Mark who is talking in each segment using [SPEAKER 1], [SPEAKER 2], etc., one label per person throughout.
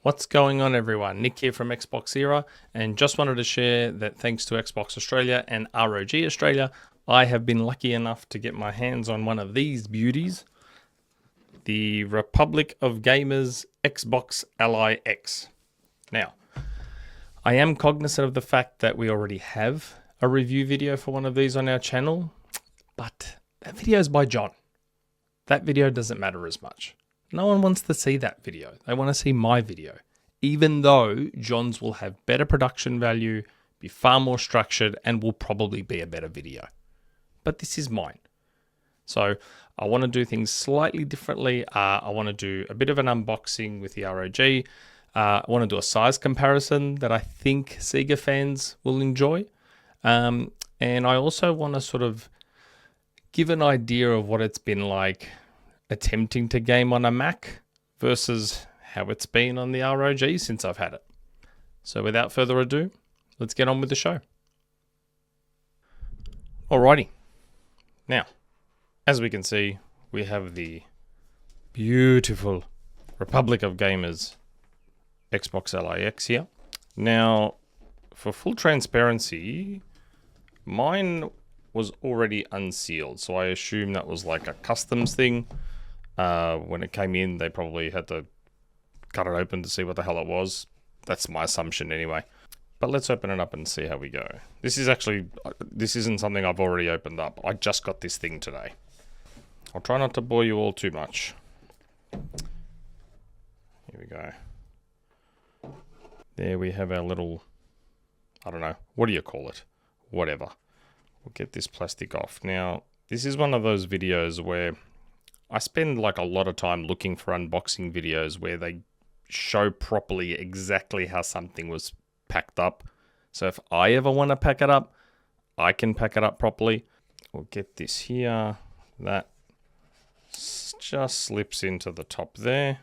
[SPEAKER 1] What's going on, everyone? Nick here from XboxEra, and just wanted to share that thanks to Xbox Australia and ROG Australia, I have been lucky enough to get my hands on one of these beauties, the Republic of Gamers Xbox Ally X. Now, I am cognizant of the fact that we already have a review video for one of these on our channel, but that video is by John. That video doesn't matter as much. No one wants to see that video. They want to see my video. Even though John's will have better production value, be far more structured, and will probably be a better video. But this is mine. So I want to do things slightly differently. I want to do a bit of an unboxing with the ROG. I want to do a size comparison that I think Sega fans will enjoy. And I also want to sort of give an idea of what it's been like attempting to game on a Mac versus how it's been on the ROG since I've had it. So without further ado, let's get on with the show. Alrighty. Now, as we can see, we have the beautiful Republic of Gamers Xbox Ally X here. Now, for full transparency, mine was already unsealed, so I assume that was like a customs thing. When it came in, they probably had to cut it open to see what the hell it was. That's my assumption anyway. But let's open it up and see how we go. This isn't something I've already opened up. I just got this thing today. I'll try not to bore you all too much. Here we go. There we have our little, I don't know, what do you call it? Whatever. We'll get this plastic off. Now, this is one of those videos where I spend like a lot of time looking for unboxing videos where they show properly exactly how something was packed up. So if I ever want to pack it up, I can pack it up properly. We'll get this here. That just slips into the top there.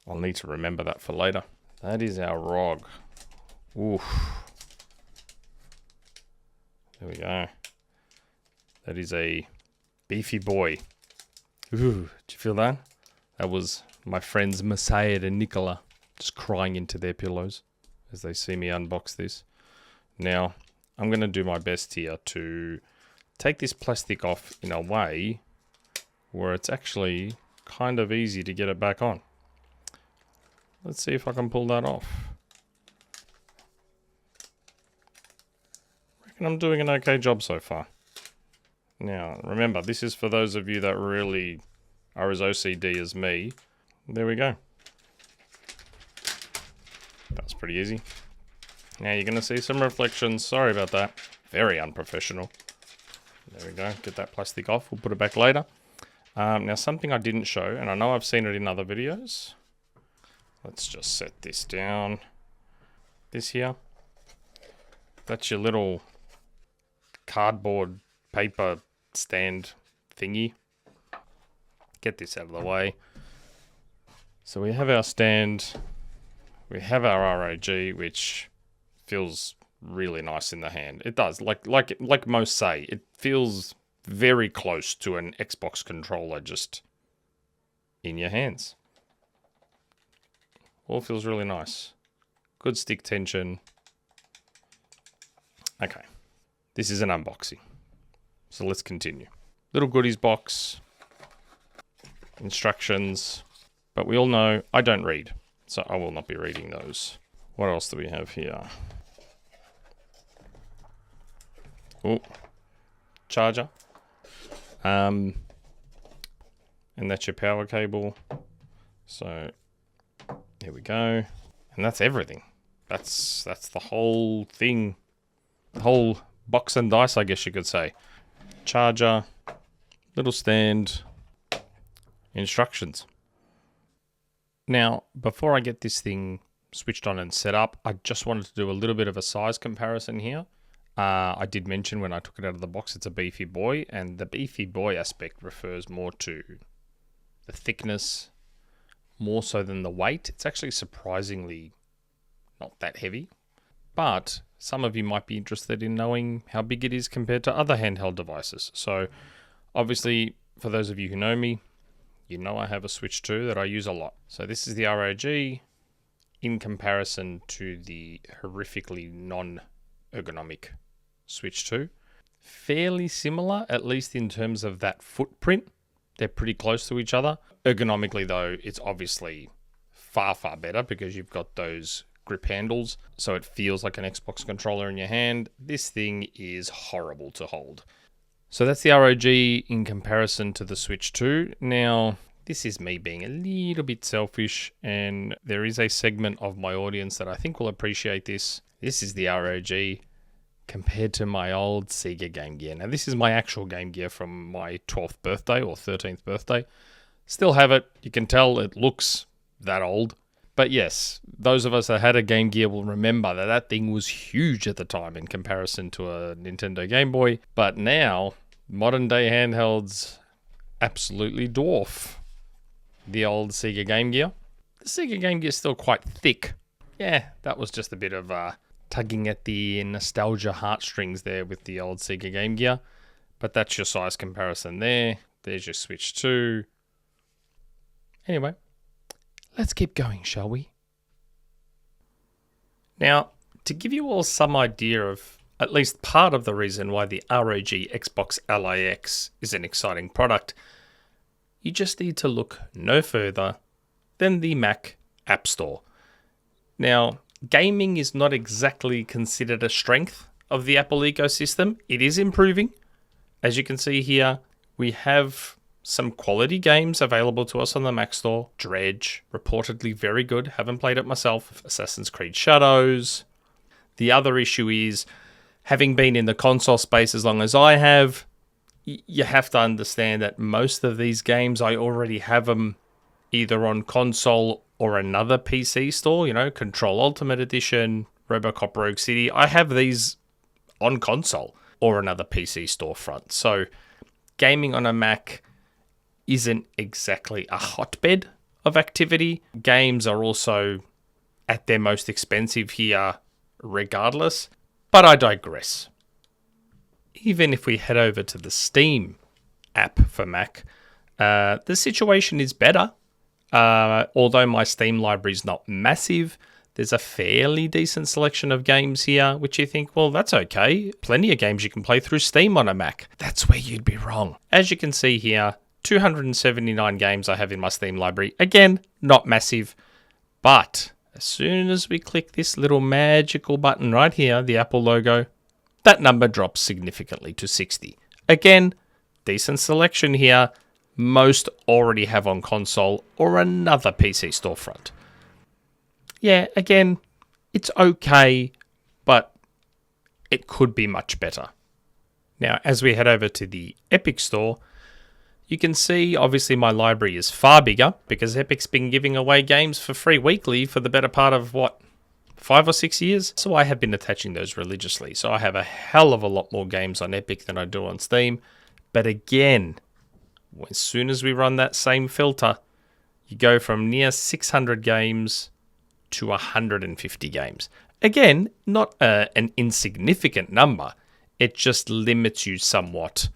[SPEAKER 1] I'll need to remember that for later. That is our ROG. Oof. There we go. That is a beefy boy. Ooh, did you feel that? That was my friends Messiah and Nicola just crying into their pillows as they see me unbox this. Now, I'm going to do my best here to take this plastic off in a way where it's actually kind of easy to get it back on. Let's see if I can pull that off. I reckon I'm doing an okay job so far. Now, remember, this is for those of you that really are as OCD as me. There we go. That was pretty easy. Now you're going to see some reflections. Sorry about that. Very unprofessional. There we go. Get that plastic off. We'll put it back later. Now, something I didn't show, and I know I've seen it in other videos. Let's just set this down. This here. That's your little cardboard paper stand thingy. Get this out of the way. So we have our stand. We have our ROG, which feels really nice in the hand. It does, like most say, it feels very close to an Xbox controller just in your hands. All feels really nice. Good stick tension. Okay, this is an unboxing. So let's continue. Little goodies box, instructions, but we all know I don't read, so I will not be reading those. What else do we have here? Oh, charger. And that's your power cable. So there we go. And that's everything. That's the whole thing. The whole box and dice, I guess you could say. Charger, little stand, instructions. Now, before I get this thing switched on and set up, I just wanted to do a little bit of a size comparison here. I did mention when I took it out of the box, it's a beefy boy, and the beefy boy aspect refers more to the thickness, more so than the weight. It's actually surprisingly not that heavy, but some of you might be interested in knowing how big it is compared to other handheld devices. So obviously, for those of you who know me, You know I have a Switch 2 that I use a lot. So this is the ROG in comparison to the horrifically non-ergonomic Switch 2. Fairly similar, at least in terms of that footprint. They're pretty close to each other. Ergonomically though, it's obviously far, far better because you've got those grip handles, so it feels like an Xbox controller in your hand. This thing is horrible to hold. So that's the ROG in comparison to the Switch 2. Now, this is me being a little bit selfish, and there is a segment of my audience that I think will appreciate this. This is the ROG compared to my old Sega Game Gear. Now, this is my actual Game Gear from my 12th birthday or 13th birthday. Still have it. You can tell it looks that old. But yes, those of us that had a Game Gear will remember that that thing was huge at the time in comparison to a Nintendo Game Boy. But now, modern day handhelds absolutely dwarf the old Sega Game Gear. The Sega Game Gear is still quite thick. Yeah, that was just a bit of tugging at the nostalgia heartstrings there with the old Sega Game Gear. But that's your size comparison there. There's your Switch 2. Anyway, let's keep going, shall we? Now, to give you all some idea of at least part of the reason why the ROG Xbox Ally X is an exciting product, you just need to look no further than the Mac App Store. Now, gaming is not exactly considered a strength of the Apple ecosystem. It is improving. As you can see here, we have some quality games available to us on the Mac Store. Dredge, reportedly very good. Haven't played it myself. Assassin's Creed Shadows. The other issue is, having been in the console space as long as I have, you have to understand that most of these games, I already have them either on console or another PC store. You know, Control Ultimate Edition, RoboCop Rogue City. I have these on console or another PC storefront. So gaming on a Mac isn't exactly a hotbed of activity. Games are also at their most expensive here regardless, but I digress. Even if we head over to the Steam app for Mac, the situation is better. Although my Steam library is not massive, there's a fairly decent selection of games here, which you think, well, that's okay. Plenty of games you can play through Steam on a Mac. That's where you'd be wrong. As you can see here, 279 games I have in my Steam library. Again, not massive, but as soon as we click this little magical button right here, the Apple logo, that number drops significantly to 60. Again, decent selection here. Most already have on console or another PC storefront. Yeah, again, it's okay, but it could be much better. Now, as we head over to the Epic Store, you can see, obviously, my library is far bigger because Epic's been giving away games for free weekly for the better part of, 5 or 6 years? So I have been attaching those religiously. So I have a hell of a lot more games on Epic than I do on Steam. But again, as soon as we run that same filter, you go from near 600 games to 150 games. Again, not an insignificant number. It just limits you somewhat.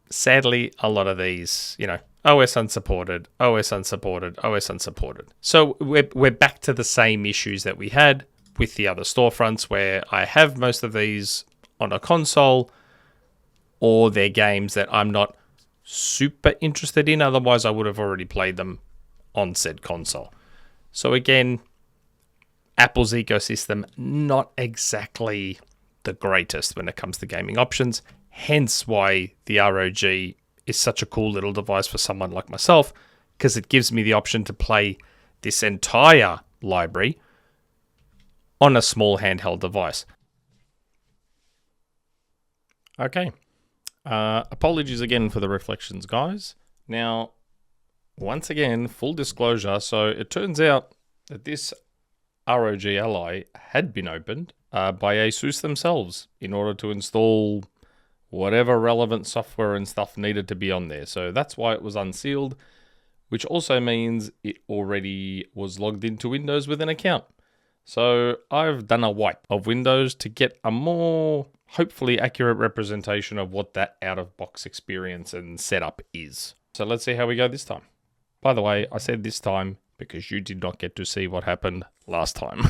[SPEAKER 1] Sadly, a lot of these, OS unsupported, OS unsupported, OS unsupported. So we're back to the same issues that we had with the other storefronts where I have most of these on a console, or they're games that I'm not super interested in. Otherwise, I would have already played them on said console. So again, Apple's ecosystem, not exactly the greatest when it comes to gaming options. Hence why the ROG is such a cool little device for someone like myself, because it gives me the option to play this entire library on a small handheld device. Okay. Apologies again for the reflections, guys. Now, once again, full disclosure. So it turns out that this ROG Ally had been opened by ASUS themselves in order to install whatever relevant software and stuff needed to be on there. So that's why it was unsealed, which also means it already was logged into Windows with an account. So I've done a wipe of Windows to get a more hopefully accurate representation of what that out-of-box experience and setup is. So let's see how we go this time. By the way, I said this time because you did not get to see what happened last time.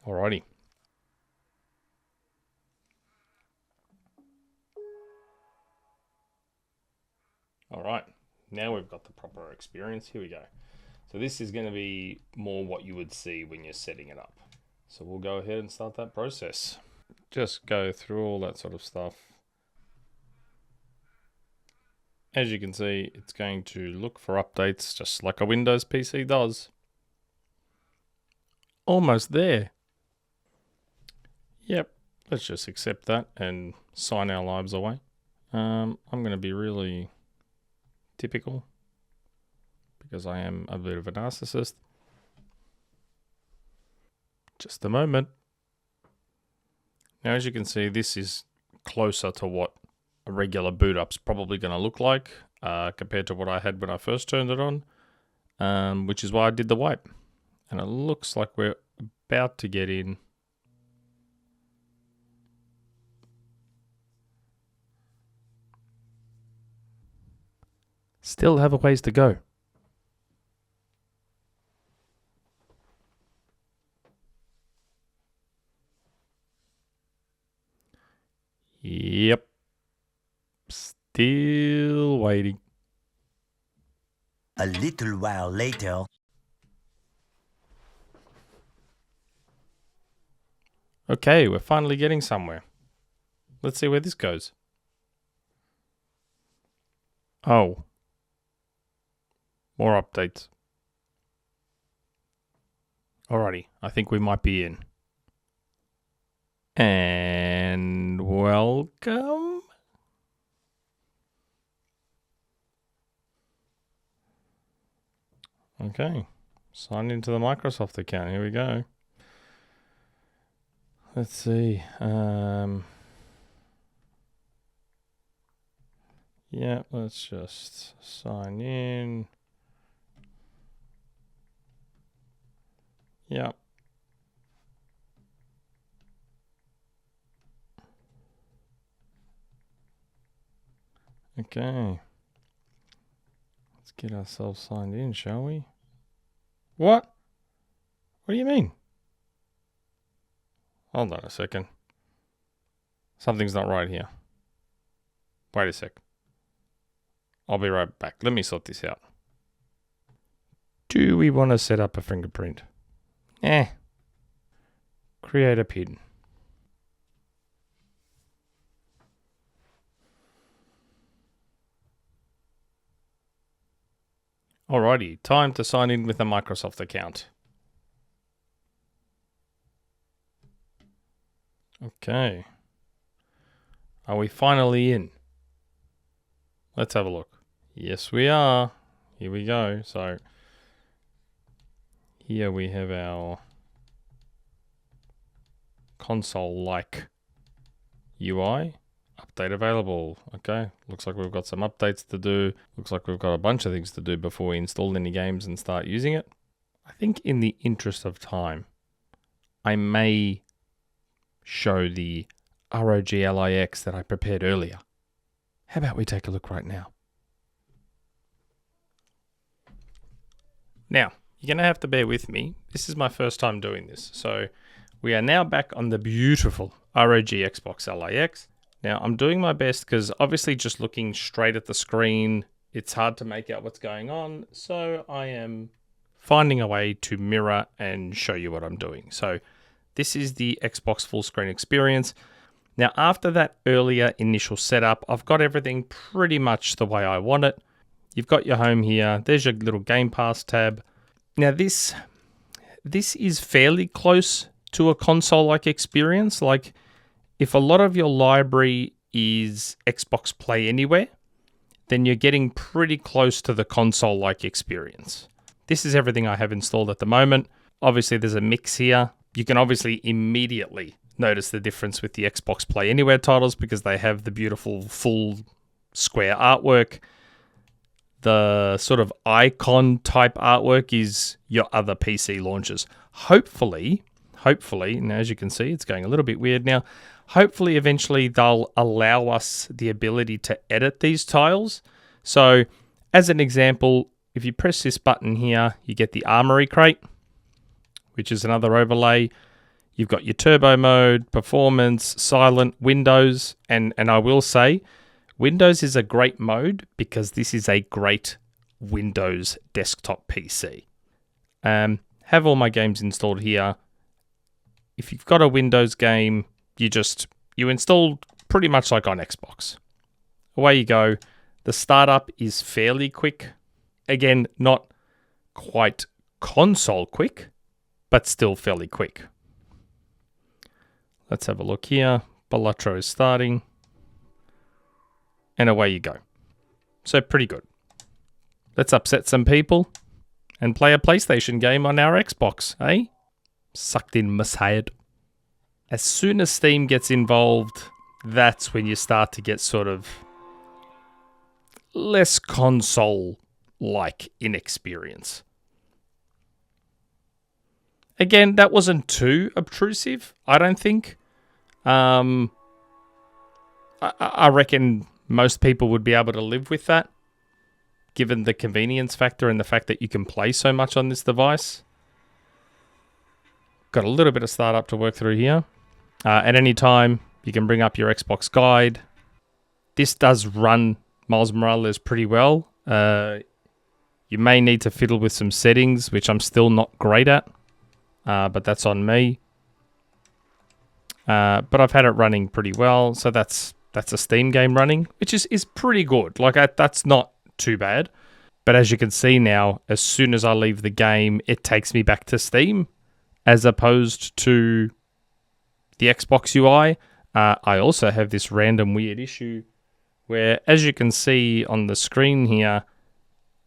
[SPEAKER 1] Alrighty. Alright, now we've got the proper experience. Here we go. So this is going to be more what you would see when you're setting it up. So we'll go ahead and start that process. Just go through all that sort of stuff. As you can see, it's going to look for updates just like a Windows PC does. Almost there. Yep, let's just accept that and sign our lives away. I'm going to be really typical because I am a bit of a narcissist. Just a moment. Now, as you can see, this is closer to what a regular boot up's probably going to look like compared to what I had when I first turned it on, which is why I did the wipe. And it looks like we're about to get in. Still have a ways to go. Yep. Still waiting.
[SPEAKER 2] A little while later.
[SPEAKER 1] Okay, we're finally getting somewhere. Let's see where this goes. Oh. More updates. Alrighty, I think we might be in. And welcome. Okay, sign into the Microsoft account. Here we go. Let's see. Yeah, let's just sign in. Yeah. Okay. Let's get ourselves signed in, shall we? What? What do you mean? Hold on a second. Something's not right here. Wait a sec. I'll be right back. Let me sort this out. Do we want to set up a fingerprint? Create a PIN. Alrighty, time to sign in with a Microsoft account. Okay. Are we finally in? Let's have a look. Yes, we are. Here we go. So here we have our console-like UI. Update available. Okay, looks like we've got some updates to do. Looks like we've got a bunch of things to do before we install any games and start using it. I think in the interest of time, I may show the ROG Ally X that I prepared earlier. How about we take a look right now? Now, you're going to have to bear with me. This is my first time doing this. So we are now back on the beautiful ROG Xbox Ally X. Now, I'm doing my best because obviously just looking straight at the screen, it's hard to make out what's going on. So I am finding a way to mirror and show you what I'm doing. So this is the Xbox full screen experience. Now, after that earlier initial setup, I've got everything pretty much the way I want it. You've got your home here. There's your little Game Pass tab. Now, this is fairly close to a console-like experience. Like, if a lot of your library is Xbox Play Anywhere, then you're getting pretty close to the console-like experience. This is everything I have installed at the moment. Obviously, there's a mix here. You can obviously immediately notice the difference with the Xbox Play Anywhere titles because they have the beautiful full square artwork. The sort of icon type artwork is your other PC launches. Hopefully, now as you can see, it's going a little bit weird now. Hopefully, eventually, they'll allow us the ability to edit these tiles. So, as an example, if you press this button here, you get the armory crate, which is another overlay. You've got your turbo mode, performance, silent, Windows, and I will say, Windows is a great mode because this is a great Windows desktop PC. Have all my games installed here. If you've got a Windows game, you install pretty much like on Xbox. Away you go. The startup is fairly quick. Again, not quite console quick, but still fairly quick. Let's have a look here. Balatro is starting. And away you go. So pretty good. Let's upset some people and play a PlayStation game on our Xbox, eh? Sucked in Messiah. As soon as Steam gets involved, that's when you start to get sort of less console-like in experience. Again, that wasn't too obtrusive, I don't think. I reckon most people would be able to live with that, given the convenience factor and the fact that you can play so much on this device. Got a little bit of startup to work through here. At any time, you can bring up your Xbox guide. This does run Miles Morales pretty well. You may need to fiddle with some settings, which I'm still not great at, but that's on me. But I've had it running pretty well, so that's a Steam game running, which is pretty good. Like, that's not too bad. But as you can see now, as soon as I leave the game, it takes me back to Steam, as opposed to the Xbox UI. I also have this random weird issue where, as you can see on the screen here,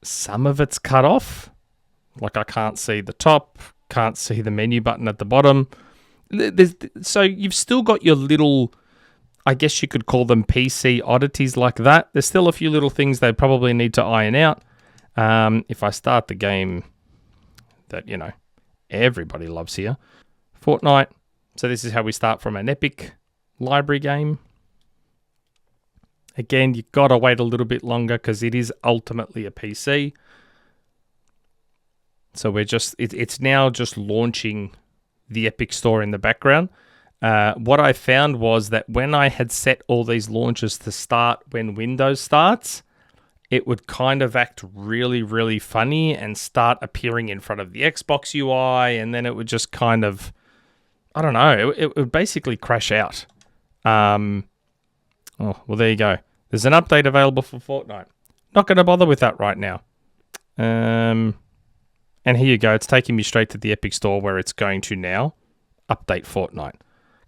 [SPEAKER 1] some of it's cut off. Like, I can't see the top, can't see the menu button at the bottom. So you've still got your little, I guess you could call them PC oddities like that. There's still a few little things they probably need to iron out. If I start the game that, everybody loves here, Fortnite. So this is how we start from an Epic library game. Again, you've got to wait a little bit longer because it is ultimately a PC. So it's now just launching the Epic Store in the background. What I found was that when I had set all these launches to start when Windows starts, it would kind of act really, really funny and start appearing in front of the Xbox UI, and then it would just kind of, I don't know, it would basically crash out. Oh, well, there you go. There's an update available for Fortnite. Not going to bother with that right now. And here you go. It's taking me straight to the Epic Store where it's going to now update Fortnite.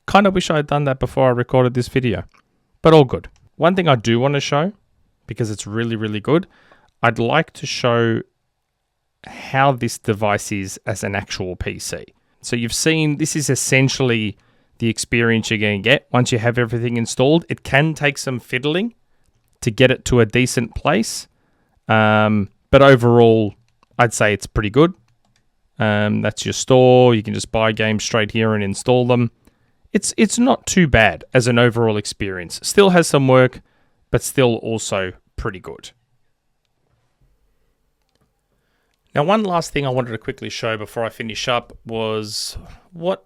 [SPEAKER 1] Kind of wish I had done that before I recorded this video, but all good. One thing I do want to show, because it's really, really good, I'd like to show how this device is as an actual PC. So you've seen, this is essentially the experience you're going to get once you have everything installed. It can take some fiddling to get it to a decent place, but overall, I'd say it's pretty good. That's your store. You can just buy games straight here and install them. It's not too bad as an overall experience. Still has some work, but still also pretty good. Now, one last thing I wanted to quickly show before I finish up was what,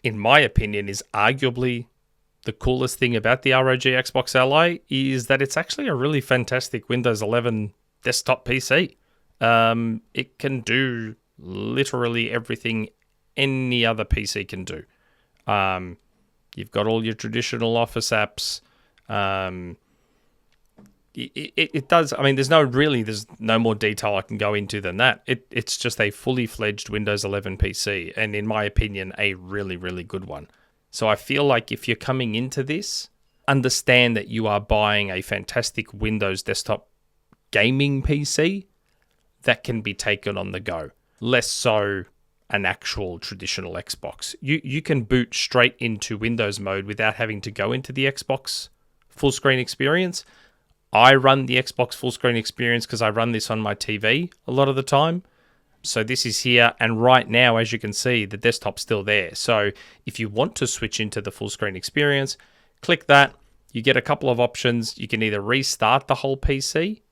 [SPEAKER 1] in my opinion, is arguably the coolest thing about the ROG Xbox Ally is that it's actually a really fantastic Windows 11 desktop PC. It can do literally everything any other PC can do. You've got all your traditional Office apps. It does. I mean, there's no more detail I can go into than that. It's just a fully fledged Windows 11 PC, and in my opinion, a really, really good one. So I feel like if you're coming into this, understand that you are buying a fantastic Windows desktop gaming PC that can be taken on the go. Less so an actual traditional Xbox. You can boot straight into Windows mode without having to go into the Xbox full screen experience. I run the Xbox full screen experience because I run this on my TV a lot of the time. So this is here, and right now, as you can see, the desktop's still there. So if you want to switch into the full screen experience, click that. You get a couple of options. You can either restart the whole PC.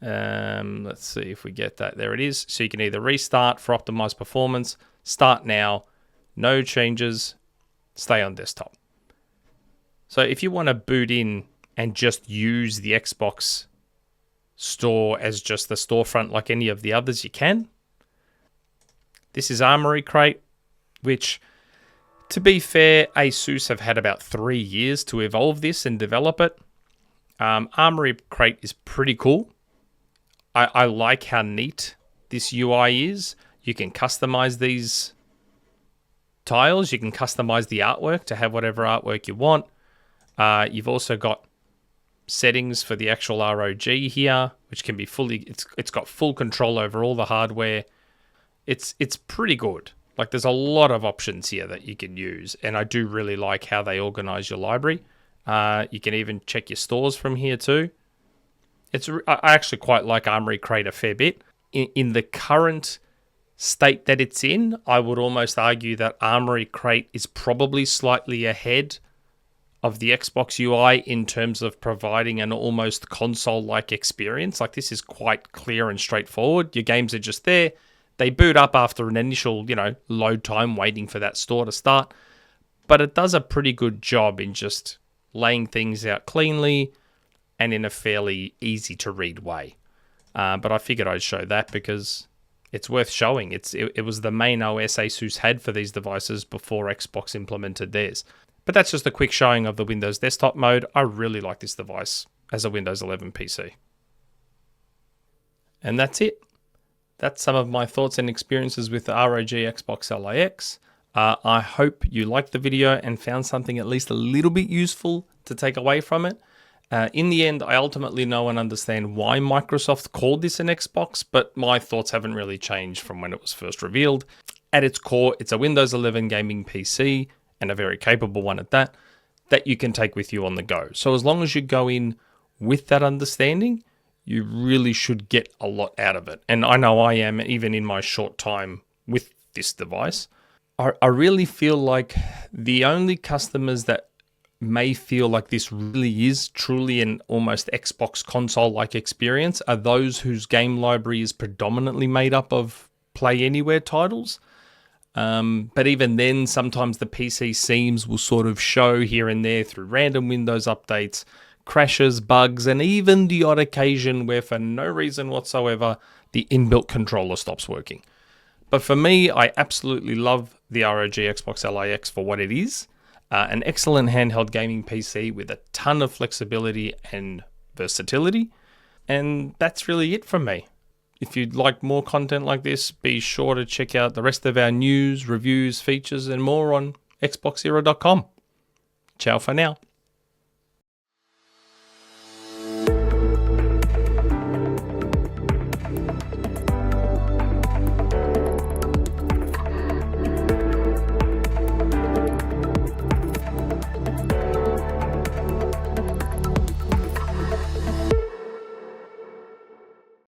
[SPEAKER 1] Let's see if we get that. There it is. So you can either restart for optimized performance, start now, no changes, stay on desktop. So if you want to boot in and just use the Xbox store as just the storefront like any of the others, you can. This is Armoury Crate, which, to be fair, ASUS have had about 3 years to evolve this and develop it. Armoury Crate is pretty cool. I like how neat this UI is. You can customize these tiles. You can customize the artwork to have whatever artwork you want. You've also got settings for the actual ROG here, which can be it's got full control over all the hardware. It's pretty good. Like, there's a lot of options here that you can use, and I do really like how they organize your library. You can even check your stores from here too. I actually quite like Armoury Crate a fair bit. In the current state that it's in, I would almost argue that Armoury Crate is probably slightly ahead of the Xbox UI in terms of providing an almost console-like experience. Like, this is quite clear and straightforward. Your games are just there. They boot up after an initial, load time waiting for that store to start. But it does a pretty good job in just laying things out cleanly and in a fairly easy to read way. But I figured I'd show that because it's worth showing. It was the main OS ASUS had for these devices before Xbox implemented theirs. But that's just a quick showing of the Windows desktop mode. I really like this device as a Windows 11 PC. And that's it. That's some of my thoughts and experiences with the ROG Xbox Ally X. I hope you liked the video and found something at least a little bit useful to take away from it. In the end, I ultimately know and understand why Microsoft called this an Xbox, but my thoughts haven't really changed from when it was first revealed. At its core, it's a Windows 11 gaming PC, and a very capable one at that you can take with you on the go. So as long as you go in with that understanding, you really should get a lot out of it. And I know I am, even in my short time with this device. I really feel like the only customers that may feel like this really is truly an almost Xbox console-like experience are those whose game library is predominantly made up of Play Anywhere titles. But even then, sometimes the PC seams will sort of show here and there through random Windows updates, crashes, bugs, and even the odd occasion where for no reason whatsoever, the inbuilt controller stops working. But for me, I absolutely love the ROG Xbox Ally X for what it is. An excellent handheld gaming PC with a ton of flexibility and versatility. And that's really it from me. If you'd like more content like this, be sure to check out the rest of our news, reviews, features, and more on XboxEra.com. Ciao for now.